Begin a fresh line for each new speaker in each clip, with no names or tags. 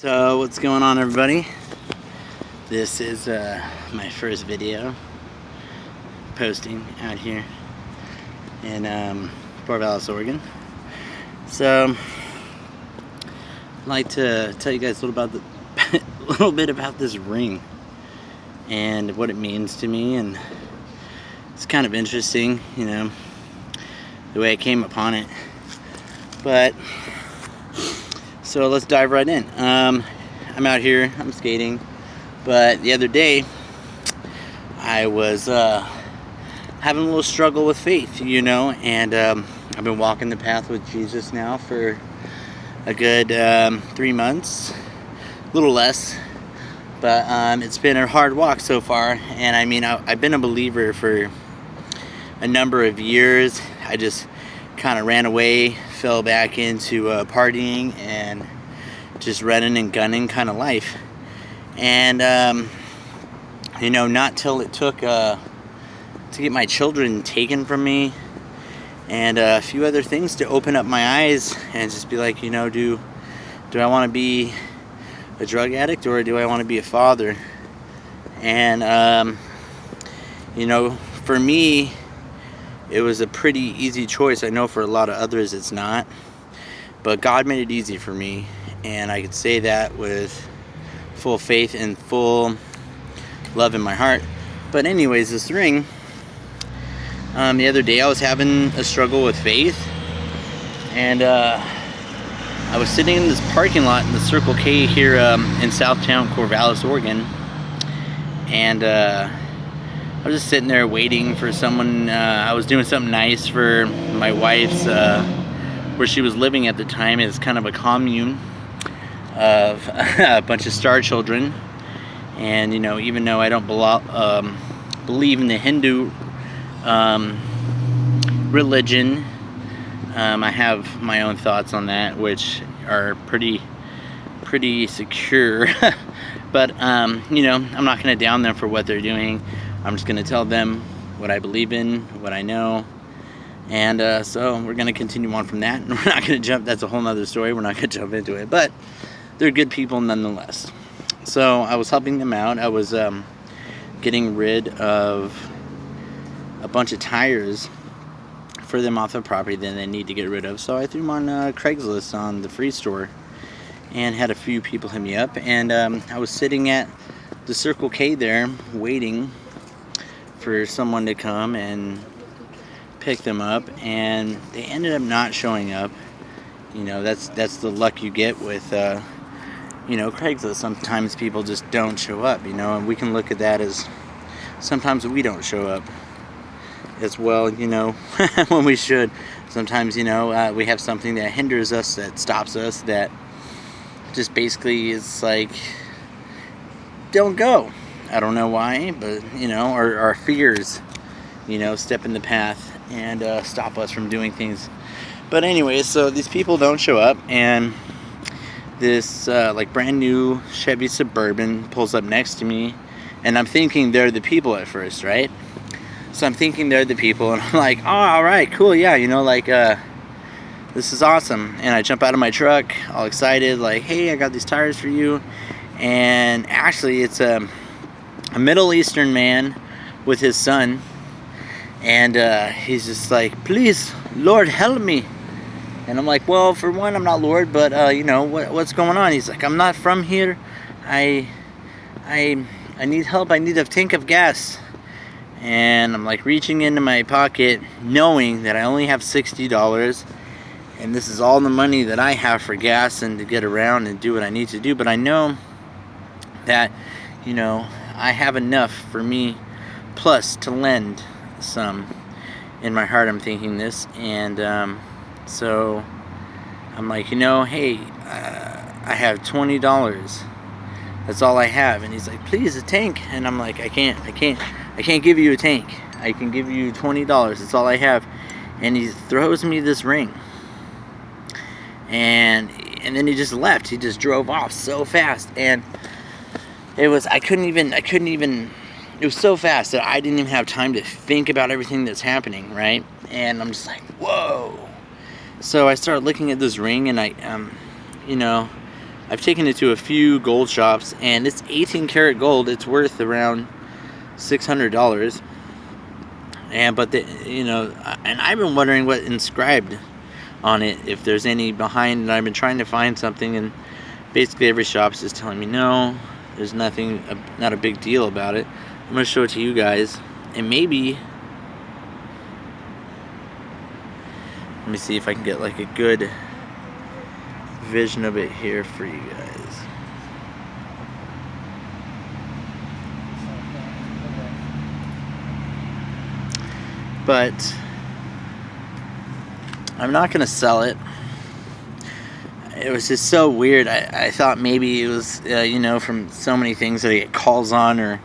So what's going on, everybody? This is my first video posting out here in Corvallis, Oregon. So I'd like to tell you guys a little bit about this ring and what it means to me, and it's kind of interesting, you know, the way I came upon it. But so let's dive right in. I'm out here, I'm skating, but the other day I was having a little struggle with faith, you know, and I've been walking the path with Jesus now for a good 3 months, a little less, but it's been a hard walk so far. And I mean, I've been a believer for a number of years. I just kind of ran away, fell back into partying and just running and gunning kind of life. And you know, not till it took to get my children taken from me and a few other things to open up my eyes and just be like, you know, do I want to be a drug addict or do I want to be a father? And you know, for me, it was a pretty easy choice. I know for a lot of others it's not, but God made it easy for me, and I could say that with full faith and full love in my heart. But anyways, this ring, the other day I was having a struggle with faith, and I was sitting in this parking lot in the Circle K here in Southtown, Corvallis, Oregon, and I was just sitting there waiting for someone. I was doing something nice for my wife's, where she was living at the time. It's kind of a commune of a bunch of star children. And, you know, even though I don't believe in the Hindu religion, I have my own thoughts on that, which are pretty secure. But, you know, I'm not going to down them for what they're doing. I'm just going to tell them what I believe in, what I know, and so we're going to continue on from that. And we're not going to jump, that's a whole nother story, we're not going to jump into it, but they're good people nonetheless. So I was helping them out. I was getting rid of a bunch of tires for them off the property that they need to get rid of. So I threw them on Craigslist on the free store and had a few people hit me up, and I was sitting at the Circle K there waiting for someone to come and pick them up, and they ended up not showing up. You know, that's the luck you get with you know, Craigslist. Sometimes people just don't show up, you know, and we can look at that as sometimes we don't show up as well, you know, when we should. Sometimes, you know, we have something that hinders us, that stops us, that just basically is like, don't go. I don't know why, but, you know, our fears, you know, step in the path and stop us from doing things. But anyways, so these people don't show up, and this like brand new Chevy Suburban pulls up next to me, and I'm thinking they're the people at first, right? So I'm thinking they're the people, and I'm like, oh, all right, cool, yeah, you know, like, this is awesome. And I jump out of my truck, all excited, like, hey, I got these tires for you. And actually, it's a Middle Eastern man with his son, and he's just like, please, Lord, help me. And I'm like, well, for one, I'm not Lord, but you know, what's going on? He's like, I'm not from here. I need help. I need a tank of gas. And I'm like reaching into my pocket, knowing that I only have $60, and this is all the money that I have for gas and to get around and do what I need to do. But I know that, you know, I have enough for me, plus to lend some. In my heart, I'm thinking this, and so I'm like, you know, hey, I have $20. That's all I have. And he's like, please, a tank. And I'm like, I can't give you a tank. I can give you $20. That's all I have. And he throws me this ring, and then he just left. He just drove off so fast, and it was, I couldn't even, it was so fast that I didn't even have time to think about everything that's happening, right? And I'm just like, whoa. So I started looking at this ring, and I I've taken it to a few gold shops, and it's 18 karat gold. It's worth around $600. And and I've been wondering what inscribed on it, if there's any behind, and I've been trying to find something, and basically every shop's just telling me no, there's nothing, not a big deal about it. I'm gonna show it to you guys, and maybe let me see if I can get like a good vision of it here for you guys. But I'm not gonna sell it. It was just so weird. I thought maybe it was, from so many things that I get calls on, or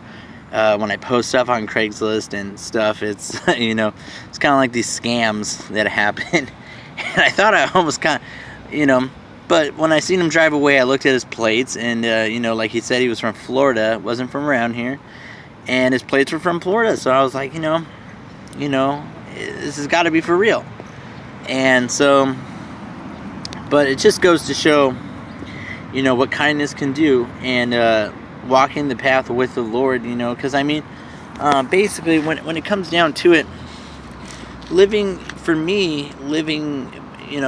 when I post stuff on Craigslist and stuff, it's, it's kind of like these scams that happen. And I thought I almost kind of, but when I seen him drive away, I looked at his plates, and, like he said, he was from Florida, wasn't from around here, and his plates were from Florida. So I was like, this has got to be for real. And so, but it just goes to show, what kindness can do, and walking the path with the Lord, because basically when it comes down to it, living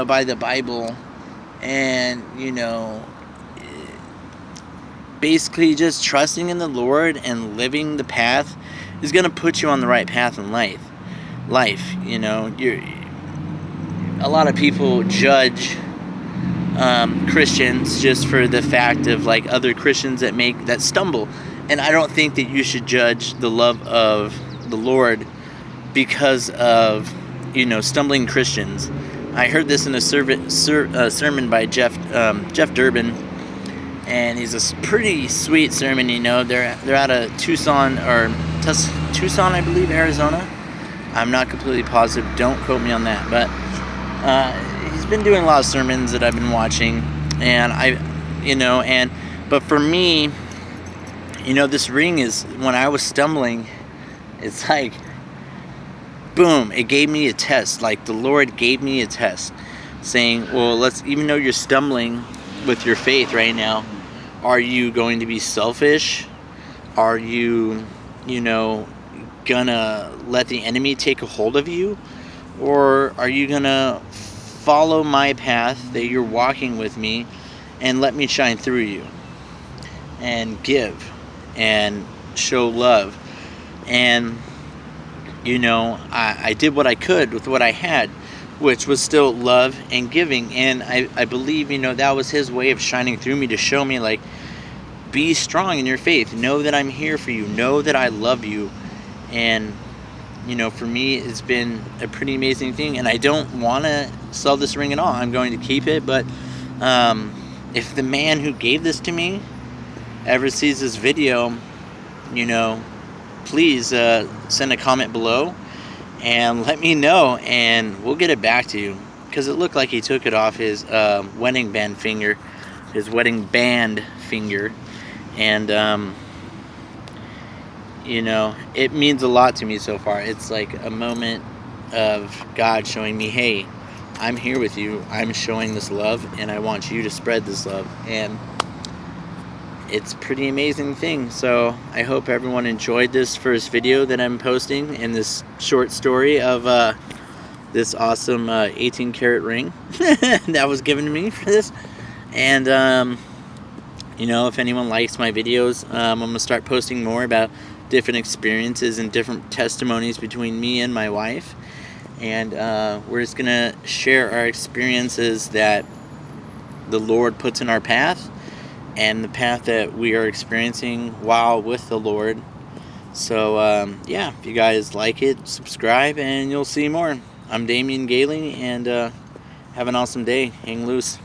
by the Bible, and basically just trusting in the Lord and living the path is going to put you on the right path in life. A lot of people judge Christians just for the fact of like other Christians that stumble, and I don't think that you should judge the love of the Lord because of stumbling Christians. I heard this in a sermon by Jeff Durbin, and he's a pretty sweet sermon. They're out of Tucson, I believe, Arizona. I'm not completely positive. Don't quote me on that, but he's been doing a lot of sermons that I've been watching, and but for me, this ring is, when I was stumbling, it's like, boom, it gave me a test. Like the Lord gave me a test, saying, well, even though you're stumbling with your faith right now, are you going to be selfish? Are you, gonna let the enemy take a hold of you? Or are you gonna follow my path that you're walking with me and let me shine through you and give and show love? And I did what I could with what I had, which was still love and giving. And I believe that was his way of shining through me, to show me, like, be strong in your faith, know that I'm here for you, know that I love you. And for me, it's been a pretty amazing thing, and I don't want to sell this ring at all. I'm going to keep it, but if the man who gave this to me ever sees this video, please send a comment below and let me know, and we'll get it back to you, because it looked like he took it off his wedding band finger, and it means a lot to me so far. It's like a moment of God showing me, hey, I'm here with you. I'm showing this love, and I want you to spread this love. And it's a pretty amazing thing. So I hope everyone enjoyed this first video that I'm posting, in this short story of this awesome 18 karat ring that was given to me for this. And if anyone likes my videos, I'm going to start posting more about different experiences and different testimonies between me and my wife, and we're just gonna share our experiences that the Lord puts in our path, and the path that we are experiencing while with the Lord. So if you guys like it, subscribe and you'll see more. I'm Damian Gailey, and have an awesome day. Hang loose.